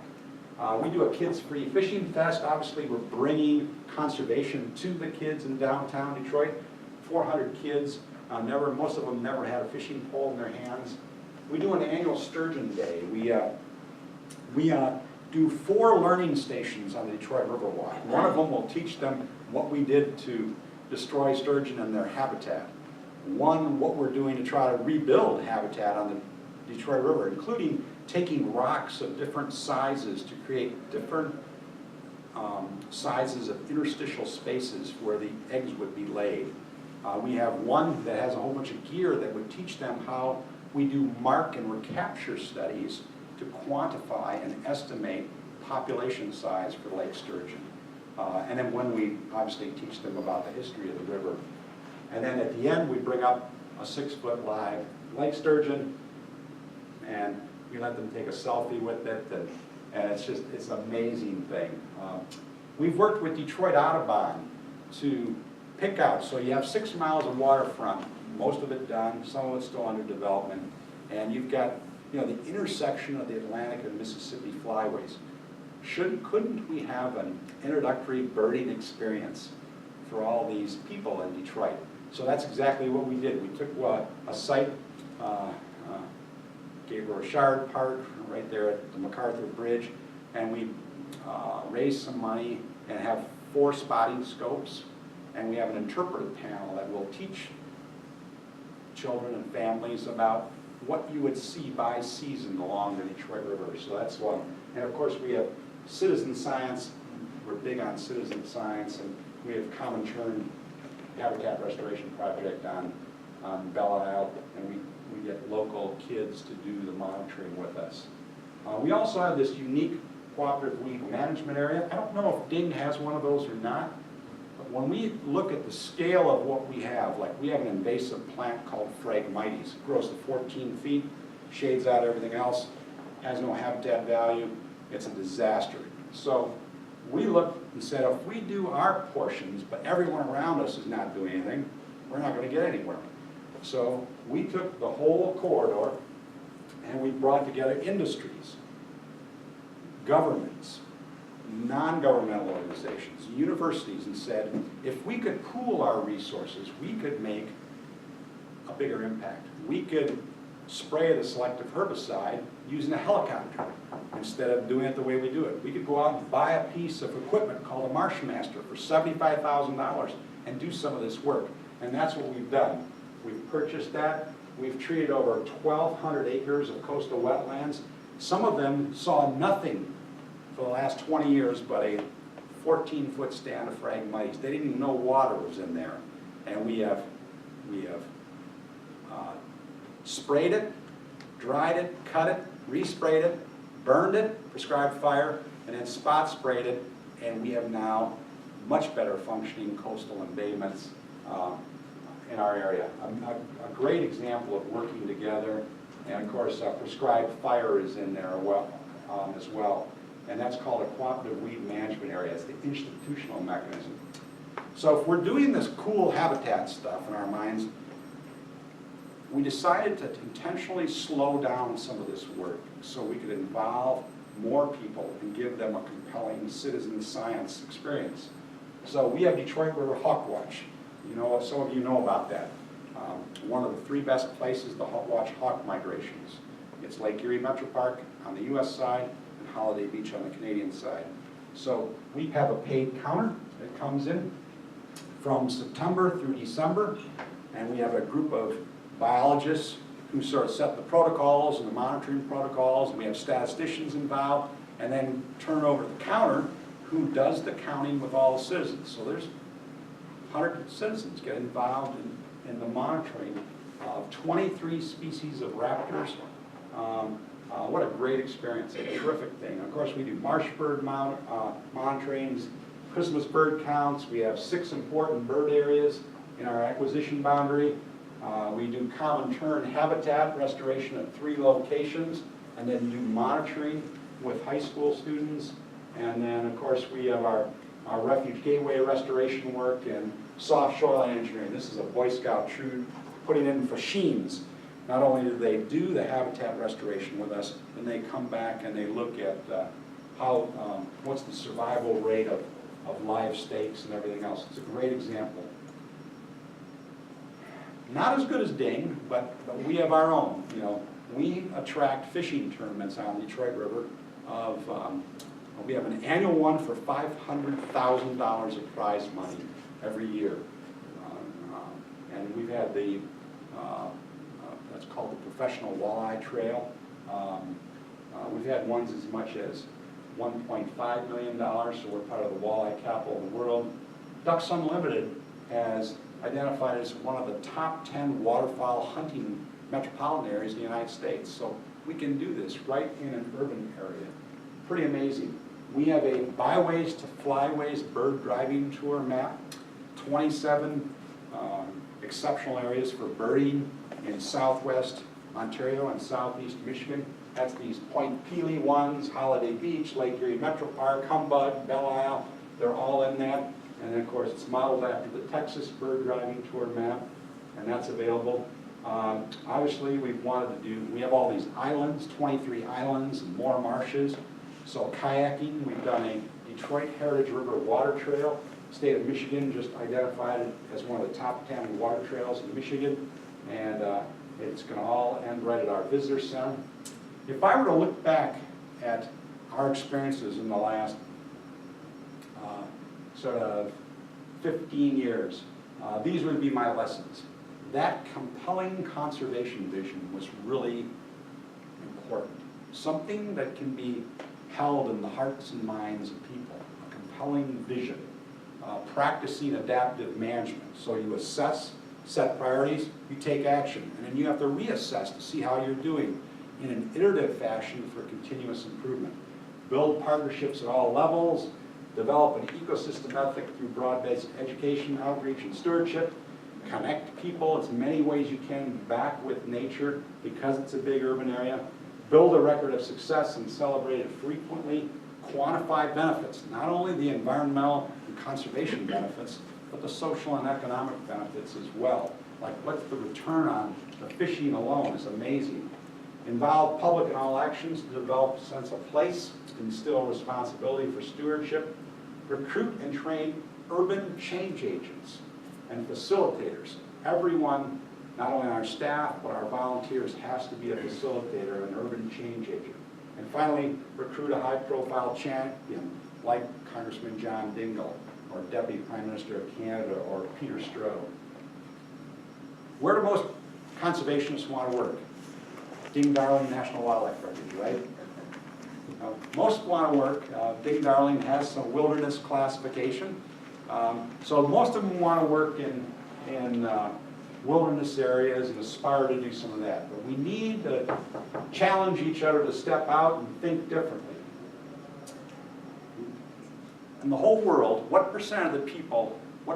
We do a kids-free fishing fest. Obviously, we're bringing conservation to the kids in downtown Detroit. 400 kids, most of them never had a fishing pole in their hands. We do an annual Sturgeon Day. We do 4 learning stations on the Detroit Riverwalk. One of them will teach them what we did to destroy sturgeon and their habitat. One, what we're doing to try to rebuild habitat on the Detroit River, including taking rocks of different sizes to create different sizes of interstitial spaces where the eggs would be laid. We have one that has a whole bunch of gear that would teach them how we do mark and recapture studies to quantify and estimate population size for lake sturgeon. And then when we obviously teach them about the history of the river. And then at the end, we bring up a 6-foot live lake sturgeon, and we let them take a selfie with it, and it's an amazing thing. We've worked with Detroit Audubon to pick out, so you have 6 miles of waterfront, most of it done, some of it's still under development, and you've got the intersection of the Atlantic and Mississippi flyways. Couldn't we have an introductory birding experience for all these people in Detroit? So that's exactly what we did. We took a site, Gabriel Richard Park, right there at the MacArthur Bridge, and we raised some money and have 4 spotting scopes, and we have an interpretive panel that will teach children and families about what you would see by season along the Detroit River. So that's one. And of course we have citizen science. We're big on citizen science, and we have Common Churn Habitat Restoration Project on Belle Isle, and we get local kids to do the monitoring with us. We also have this unique cooperative weed management area. I don't know if Ding has one of those or not, but when we look at the scale of what we have, like we have an invasive plant called Phragmites. It grows to 14 feet, shades out everything else, has no habitat value. It's a disaster. So we looked and said, if we do our portions, but everyone around us is not doing anything, we're not going to get anywhere. So we took the whole corridor and we brought together industries, governments, non-governmental organizations, universities, and said, if we could pool our resources, we could make a bigger impact. We could spray the selective herbicide using a helicopter instead of doing it the way we do it. We could go out and buy a piece of equipment called a Marshmaster for $75,000 and do some of this work. And that's what we've done. We've purchased that. We've treated over 1,200 acres of coastal wetlands. Some of them saw nothing for the last 20 years but a 14-foot stand of Phragmites. They didn't even know water was in there. And we have sprayed it, dried it, cut it, resprayed it, burned it, prescribed fire, and then spot sprayed it and we have now much better functioning coastal embayments in our area. A great example of working together, and of course prescribed fire is in there as well. And that's called a cooperative weed management area. It's the institutional mechanism. So if we're doing this cool habitat stuff in our minds, we decided to intentionally slow down some of this work so we could involve more people and give them a compelling citizen science experience. So we have Detroit River Hawk Watch. You know, some of you know about that. One of the 3 best places to watch hawk migrations. It's Lake Erie Metro Park on the US side and Holiday Beach on the Canadian side. So we have a paid counter that comes in from September through December, and we have a group of biologists who sort of set the protocols and the monitoring protocols, and we have statisticians involved, and then turn over the counter who does the counting with all the citizens. So there's 100 citizens get involved in the monitoring of 23 species of raptors. What a great experience, a terrific thing. Of course, we do marsh bird monitorings, Christmas bird counts. We have 6 important bird areas in our acquisition boundary. We do common tern habitat restoration at 3 locations, and then do monitoring with high school students. And then, of course, we have our refuge gateway restoration work and soft shoreline engineering. This is a Boy Scout troop putting in fascines. Not only do they do the habitat restoration with us, then they come back and they look at what's the survival rate of live stakes and everything else. It's a great example. Not as good as Ding, but we have our own. You know, we attract fishing tournaments on the Detroit River. We have an annual one for $500,000 of prize money every year, and we've had that's called the Professional Walleye Trail. We've had ones as much as $1.5 million, so we're part of the walleye capital of the world. Ducks Unlimited has identified as one of the top 10 waterfowl hunting metropolitan areas in the United States. So we can do this right in an urban area. Pretty amazing. We have a byways to flyways bird driving tour map, 27 exceptional areas for birding in southwest Ontario and southeast Michigan. That's these Point Pelee ones, Holiday Beach, Lake Erie Metro Park, Humbug, Belle Isle. They're all in that. And then, of course, it's modeled after the Texas bird driving tour map, and that's available. Obviously, we have all these islands, 23 islands and more marshes. So kayaking, we've done a Detroit Heritage River Water Trail. State of Michigan just identified it as one of the top 10 water trails in Michigan, and it's going to all end right at our visitor center. If I were to look back at our experiences in the last sort of 15 years, these would be my lessons. That compelling conservation vision was really important. Something that can be held in the hearts and minds of people, a compelling vision. Practicing adaptive management. So you assess, set priorities, you take action, and then you have to reassess to see how you're doing in an iterative fashion for continuous improvement. Build partnerships at all levels, develop an ecosystem ethic through broad-based education, outreach, and stewardship, connect people as many ways you can back with nature because it's a big urban area, build a record of success and celebrate it frequently, quantify benefits, not only the environmental and conservation benefits, but the social and economic benefits as well. Like what's the return on the fishing alone is amazing. Involve public in all actions to develop a sense of place, instill responsibility for stewardship, recruit and train urban change agents and facilitators. Everyone, not only our staff, but our volunteers, has to be a facilitator, an urban change agent. And finally, recruit a high-profile champion like Congressman John Dingell or Deputy Prime Minister of Canada or Peter Stroh. Where do most conservationists want to work? Ding Darling National Wildlife Refuge, right? Most want to work. Ding Darling has some wilderness classification. So most of them want to work in wilderness areas and aspire to do some of that. But we need to challenge each other to step out and think differently. in the whole world, what percentage of the people in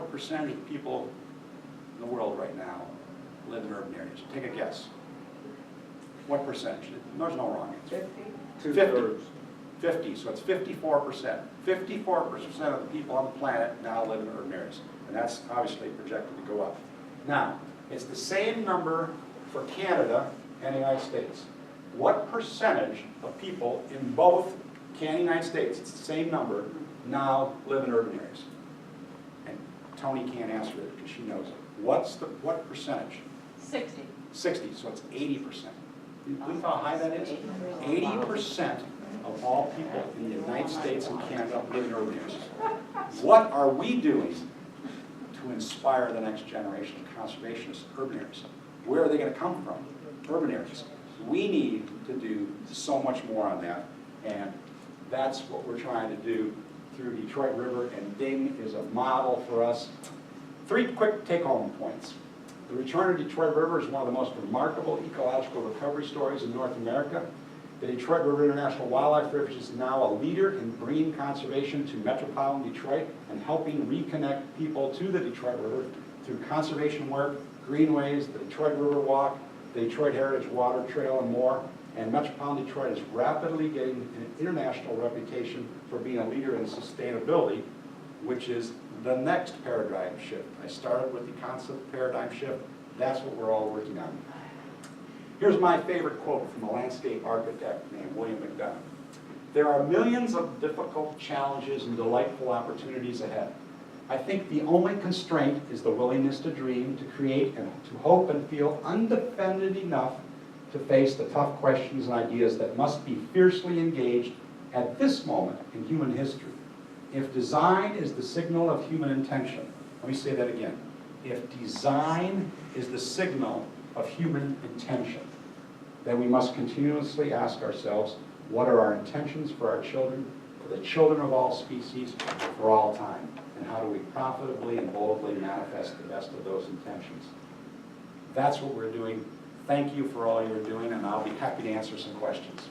the world right now live in urban areas? Take a guess. What percentage? There's no wrong answer. 50? 50. 50, so it's 54%. 54% of the people on the planet now live in urban areas, and that's obviously projected to go up. Now, it's the same number for Canada and the United States. What percentage of people in both Canada and the United States, it's the same number, now live in urban areas? And Tony can't answer it because she knows it. What percentage? 60. 60, so it's 80%. You believe how high that is? 80% of all people in the United States and Canada live in urban areas. What are we doing to inspire the next generation of conservationists in urban areas? Where are they going to come from? Urban areas. We need to do so much more on that, and that's what we're trying to do through Detroit River, and Ding is a model for us. 3 quick take-home points. The return of Detroit River is one of the most remarkable ecological recovery stories in North America. The Detroit River International Wildlife Refuge is now a leader in bringing conservation to metropolitan Detroit and helping reconnect people to the Detroit River through conservation work, greenways, the Detroit River Walk, the Detroit Heritage Water Trail, and more. And metropolitan Detroit is rapidly getting an international reputation for being a leader in sustainability, which is the next paradigm shift. I started with the concept of paradigm shift. That's what we're all working on. Here's my favorite quote from a landscape architect named William McDonough. There are millions of difficult challenges and delightful opportunities ahead. I think the only constraint is the willingness to dream, to create, and to hope and feel undefended enough to face the tough questions and ideas that must be fiercely engaged at this moment in human history. If design is the signal of human intention, let me say that again. If design is the signal of human intention, then we must continuously ask ourselves, what are our intentions for our children, for the children of all species, for all time? And how do we profitably and boldly manifest the best of those intentions? That's what we're doing. Thank you for all you're doing, and I'll be happy to answer some questions.